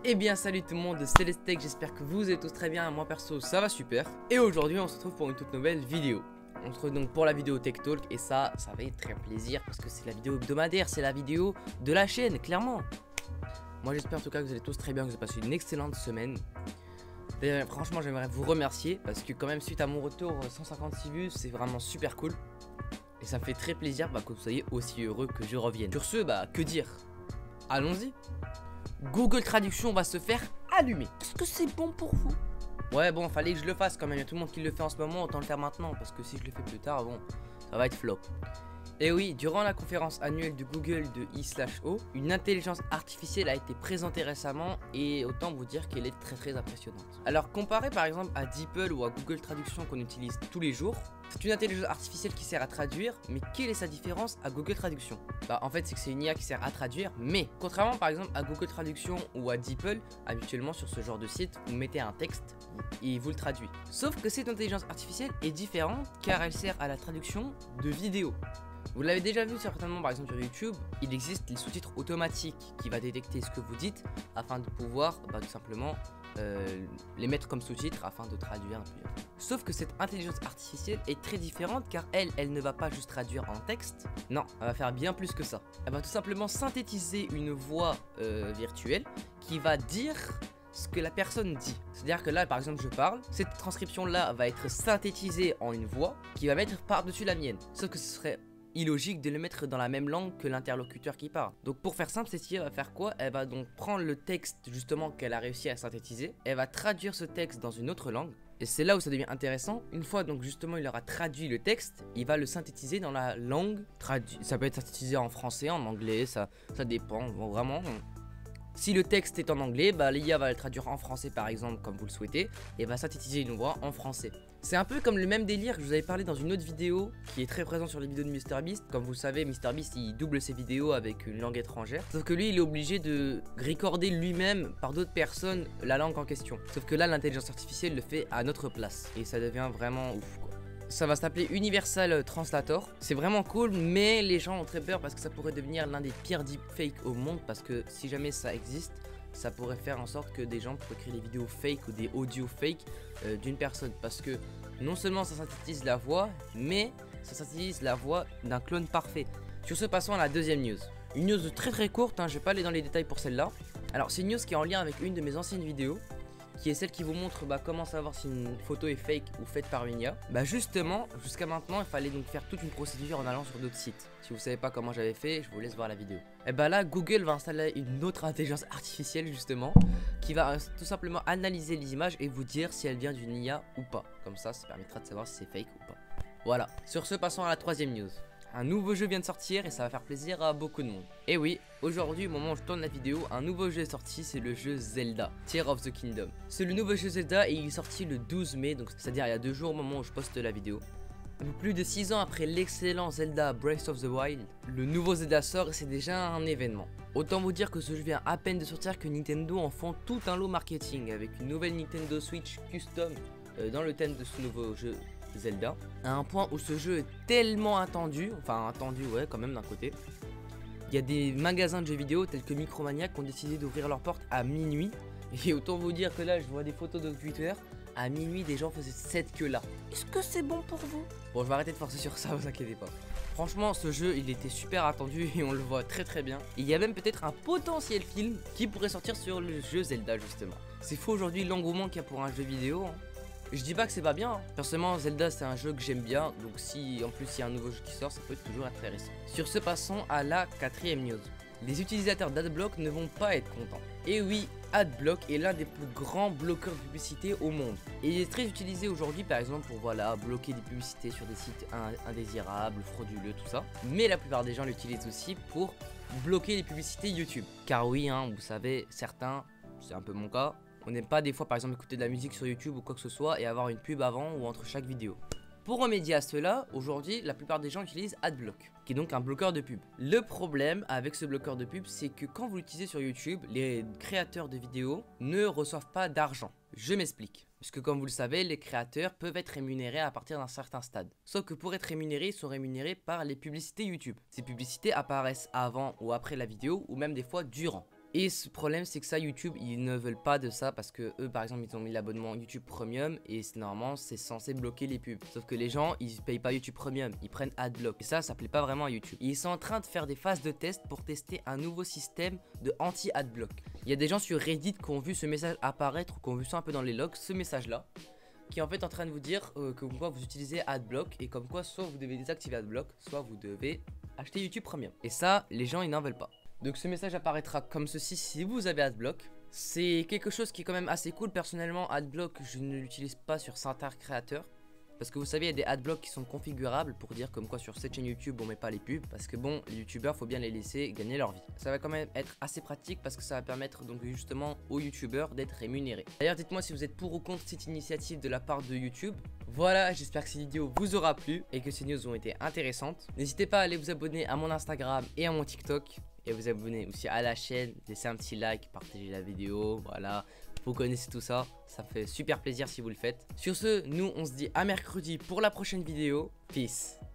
Eh bien salut tout le monde, c'est les steaks, j'espère que vous êtes tous très bien, moi perso ça va super. Et aujourd'hui on se retrouve pour une toute nouvelle vidéo. On se retrouve donc pour la vidéo Tech Talk et ça va être très plaisir parce que c'est la vidéo hebdomadaire, c'est la vidéo de la chaîne, clairement. Moi j'espère en tout cas que vous allez tous très bien, que vous avez passé une excellente semaine. Et franchement j'aimerais vous remercier parce que quand même suite à mon retour 156 vues, c'est vraiment super cool. Et ça me fait très plaisir que vous soyez aussi heureux que je revienne. Sur ce, que dire? Allons-y. Google Traduction va se faire allumer. Est-ce que c'est bon pour vous? Ouais, bon, fallait que je le fasse quand même. Il y a tout le monde qui le fait en ce moment, autant le faire maintenant. Parce que si je le fais plus tard, bon, ça va être flop. Et oui, durant la conférence annuelle de Google de I/O, une intelligence artificielle a été présentée récemment et autant vous dire qu'elle est très impressionnante. Alors comparé par exemple à DeepL ou à Google Traduction qu'on utilise tous les jours, c'est une intelligence artificielle qui sert à traduire, mais quelle est sa différence à Google Traduction? En fait c'est que c'est une IA qui sert à traduire, mais contrairement par exemple à Google Traduction ou à DeepL, habituellement sur ce genre de site, vous mettez un texte et vous le traduit. Sauf que cette intelligence artificielle est différente car elle sert à la traduction de vidéos. Vous l'avez déjà vu certainement par exemple sur YouTube, il existe les sous-titres automatiques qui va détecter ce que vous dites afin de pouvoir tout simplement les mettre comme sous-titres afin de traduire un peu. Sauf que cette intelligence artificielle est très différente car elle ne va pas juste traduire en texte, non, elle va faire bien plus que ça. Elle va tout simplement synthétiser une voix virtuelle qui va dire ce que la personne dit. C'est-à-dire que là par exemple je parle, cette transcription là va être synthétisée en une voix qui va mettre par-dessus la mienne. Sauf que ce serait illogique de le mettre dans la même langue que l'interlocuteur qui parle. Donc pour faire simple, cette IA va faire quoi? Elle va donc prendre le texte justement qu'elle a réussi à synthétiser, elle va traduire ce texte dans une autre langue. Et c'est là où ça devient intéressant. Une fois donc justement il aura traduit le texte, il va le synthétiser dans la langue traduite. Ça peut être synthétisé en français, en anglais, ça dépend. Bon, vraiment. Si le texte est en anglais, l'IA va le traduire en français par exemple comme vous le souhaitez et va synthétiser une voix en français. C'est un peu comme le même délire que je vous avais parlé dans une autre vidéo qui est très présent sur les vidéos de MrBeast. Comme vous le savez, MrBeast il double ses vidéos avec une langue étrangère. Sauf que lui il est obligé de recorder lui-même par d'autres personnes la langue en question. Sauf que là l'intelligence artificielle le fait à notre place et ça devient vraiment ouf quoi. Ça va s'appeler Universal Translator. C'est vraiment cool, mais les gens ont très peur parce que ça pourrait devenir l'un des pires deepfakes au monde. Parce que si jamais ça existe, ça pourrait faire en sorte que des gens pourraient créer des vidéos fake ou des audios fake d'une personne. Parce que non seulement ça synthétise la voix, mais ça synthétise la voix d'un clone parfait. Sur ce, passons à la deuxième news. Une news très courte, je vais pas aller dans les détails pour celle-là. Alors c'est une news qui est en lien avec une de mes anciennes vidéos, qui est celle qui vous montre comment savoir si une photo est fake ou faite par une IA. Justement, jusqu'à maintenant, il fallait donc faire toute une procédure en allant sur d'autres sites. Si vous savez pas comment j'avais fait, je vous laisse voir la vidéo. Et là, Google va installer une autre intelligence artificielle justement, qui va tout simplement analyser les images et vous dire si elle vient d'une IA ou pas. Comme ça permettra de savoir si c'est fake ou pas. Voilà. Sur ce, passons à la troisième news. Un nouveau jeu vient de sortir et ça va faire plaisir à beaucoup de monde. Et oui, aujourd'hui au moment où je tourne la vidéo, un nouveau jeu est sorti, c'est le jeu Zelda, Tears of the Kingdom. C'est le nouveau jeu Zelda et il est sorti le 12 mai, donc c'est-à-dire il y a 2 jours au moment où je poste la vidéo. Plus de 6 ans après l'excellent Zelda Breath of the Wild, le nouveau Zelda sort et c'est déjà un événement. Autant vous dire que ce jeu vient à peine de sortir que Nintendo en font tout un lot marketing avec une nouvelle Nintendo Switch custom dans le thème de ce nouveau jeu Zelda, à un point où ce jeu est tellement attendu, ouais quand même d'un côté. Il y a des magasins de jeux vidéo tels que Micromania qui ont décidé d'ouvrir leurs portes à minuit. Et autant vous dire que là je vois des photos de Twitter, à minuit des gens faisaient cette queue là. Est-ce que c'est bon pour vous? Bon, je vais arrêter de forcer sur ça, vous inquiétez pas. Franchement ce jeu il était super attendu et on le voit très bien. Il y a même peut-être un potentiel film qui pourrait sortir sur le jeu Zelda justement. C'est fou aujourd'hui l'engouement qu'il y a pour un jeu vidéo. Je dis pas que c'est pas bien, Personnellement Zelda c'est un jeu que j'aime bien, donc si en plus il y a un nouveau jeu qui sort, ça peut toujours être intéressant. Sur ce, passons à la quatrième news. Les utilisateurs d'Adblock ne vont pas être contents. Et oui, Adblock est l'un des plus grands bloqueurs de publicité au monde. Et il est très utilisé aujourd'hui par exemple pour bloquer des publicités sur des sites indésirables, frauduleux, tout ça. Mais la plupart des gens l'utilisent aussi pour bloquer les publicités YouTube. Car oui, vous savez, certains, c'est un peu mon cas, on n'aime pas des fois par exemple écouter de la musique sur YouTube ou quoi que ce soit et avoir une pub avant ou entre chaque vidéo. Pour remédier à cela, aujourd'hui la plupart des gens utilisent Adblock, qui est donc un bloqueur de pub. Le problème avec ce bloqueur de pub, c'est que quand vous l'utilisez sur YouTube, les créateurs de vidéos ne reçoivent pas d'argent. Je m'explique. Puisque comme vous le savez, les créateurs peuvent être rémunérés à partir d'un certain stade. Sauf que pour être rémunérés, ils sont rémunérés par les publicités YouTube. Ces publicités apparaissent avant ou après la vidéo ou même des fois durant. Et ce problème, c'est que ça, YouTube, ils ne veulent pas de ça parce que eux, par exemple, ils ont mis l'abonnement YouTube Premium et normalement, c'est censé bloquer les pubs. Sauf que les gens, ils payent pas YouTube Premium, ils prennent AdBlock. Et ça plaît pas vraiment à YouTube. Ils sont en train de faire des phases de test pour tester un nouveau système de anti-AdBlock. Il y a des gens sur Reddit qui ont vu ce message apparaître ou qui ont vu ça un peu dans les logs, ce message-là, qui est en fait en train de vous dire que quoi vous utilisez AdBlock et comme quoi soit vous devez désactiver AdBlock, soit vous devez acheter YouTube Premium. Et ça, les gens, ils n'en veulent pas. Donc ce message apparaîtra comme ceci si vous avez AdBlock. C'est quelque chose qui est quand même assez cool. Personnellement, AdBlock, je ne l'utilise pas sur Syntar Creator. Parce que vous savez, il y a des AdBlock qui sont configurables pour dire comme quoi sur cette chaîne YouTube on met pas les pubs. Parce que bon, les youtubeurs, faut bien les laisser gagner leur vie. Ça va quand même être assez pratique parce que ça va permettre donc justement aux youtubeurs d'être rémunérés. D'ailleurs, dites-moi si vous êtes pour ou contre cette initiative de la part de YouTube. Voilà, j'espère que cette vidéo vous aura plu et que ces news ont été intéressantes. N'hésitez pas à aller vous abonner à mon Instagram et à mon TikTok. Et à vous abonner aussi à la chaîne, laissez un petit like, partagez la vidéo, voilà. Vous connaissez tout ça, ça fait super plaisir si vous le faites. Sur ce, nous on se dit à mercredi pour la prochaine vidéo. Peace.